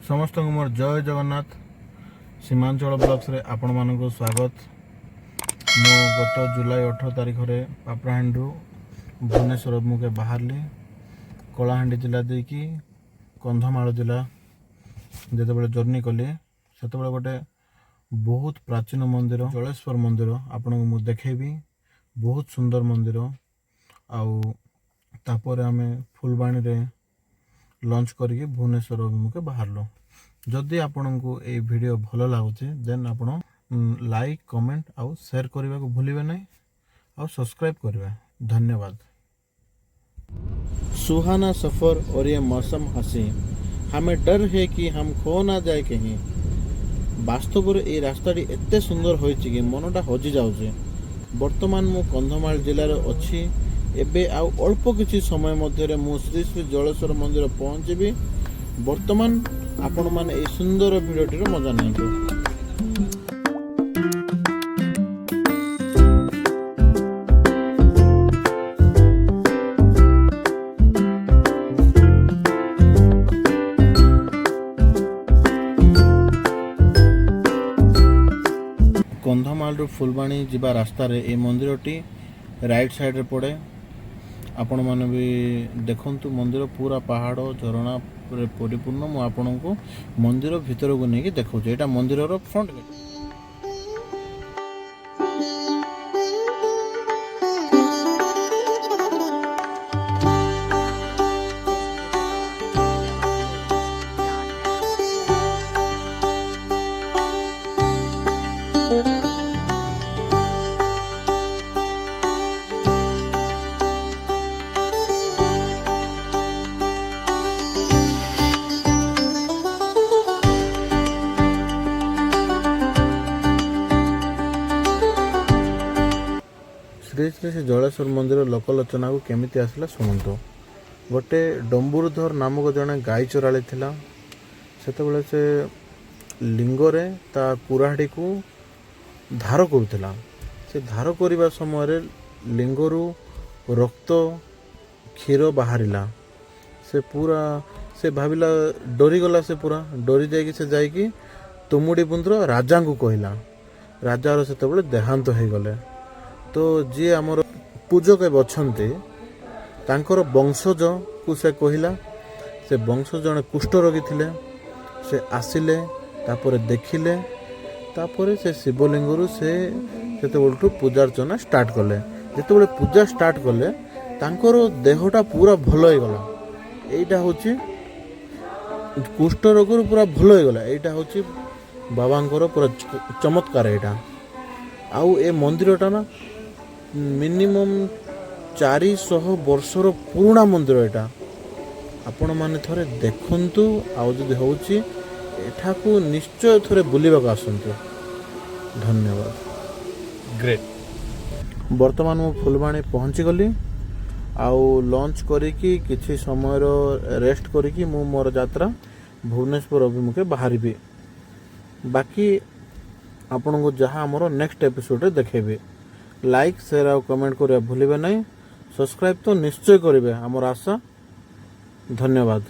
समस्त मोर जय जगन्नाथ सीमांचल ब्लॉक्स रे आपण मानक स्वागत। मो गत जुलाई 18 तारिख रे पापड़ाहांडी भुवनेश्वर मुके बाहरली कलाहांडी जिला देकी कंधमाल जिला जिते जर्नी कली से गोटे बहुत प्राचीन मंदिर जलेश्वर मंदिर आपन को देखेबी। बहुत सुंदर मंदिर आउ तापर आमे फुलबाणी रे लंच करके भुवनेश्वर अभिमुखे बाहरलो। जदि आपण को ये वीडियो भल लगुचे देन आपण लाइक कमेंट आउ शेयर करने को भूलिए नहीं और सब्सक्राइब करें। धन्यवाद। सुहाना सफर और ये मौसम हंसी, हमें डर है कि हम खो ना जाए कहीं। वास्तव में ये रास्ता एते सुंदर होइछि कि मनटा हजि जाउछे। वर्तमान मु कंधमाल जिले में अच्छी एबे आउ अल्प किछि समय मध्य मु श्री श्री जलेश्वर मंदिर पहुँचबी। वर्तमान आपण माने ए सुंदर भिडियोटी मजा नियंतु। कंधमाल फुलबाणी जीवा रास्ता रे ए मंदिरटी राइट साइड रे पड़े। आपण माने भी देखंतु मंदिर पूरा पहाड़ झरणा परिपूर्ण। मु आपण को मंदिर भीतर को नहीं देखौ छै। एटा मंदिर रो फ्रंट गेट। श्री श्री श्री जलेश्वर मंदिर लोकलोचना को केमिति आसला शुणु। गोटे डम्बुरुधर नामक जड़े गाई चराली थिला। सेतेबेले से लिंगरे ता कुराहाड़ी को धार करुला। से धार करने समय लिंगरु रक्त क्षीर बाहरिला। से पूरा से भाविला डरीगला। से पूरा डरी जाइए से जाइकी तुमुड़ी बुंद्र राजा को कहला। राजार सेतेबेले देहांत हो गले। तो जी आमर पूजक बचंती तांकर वंशज को से कहला। से वंशज जने कुष्ठ रोगी थिले। से आसिले तापर देखिले तापर से शिवलिंगरु से सेतेबेलठू पूजा अर्चना स्टार्ट कले। जेतेबेले पूजा स्टार्ट कले तांकर देहटा पूरा भल हो गला। एटा होची कुष्ठ रोगरु पूरा भल हो गला। एटा होची बाबांकर पूरा चमत्कार। एटा आउ ए मंदिरटा ना मिनिमम 400 वर्षर पुराना मंदिर। एटा आपण माने थरे देखंतु आउ जदि होउची एठा को निश्चय थरे बुलिबा का आसंतु। धन्यवाद। ग्रेट। वर्तमान मु फुलबाणी पहुंची गली आउ लंच करिकी किछि समय रेस्ट करिकी मु मोर यात्रा भुवनेश्वर अभिमुखे बाहरिबी। बाकी आपण को जहाँ हमर नेक्स्ट एपिसोड रे देखेबे। लाइक शेयर और कमेंट करिया भूलिबे नहीं। सब्सक्राइब तो निश्चय करिवे हमर आशा। धन्यवाद।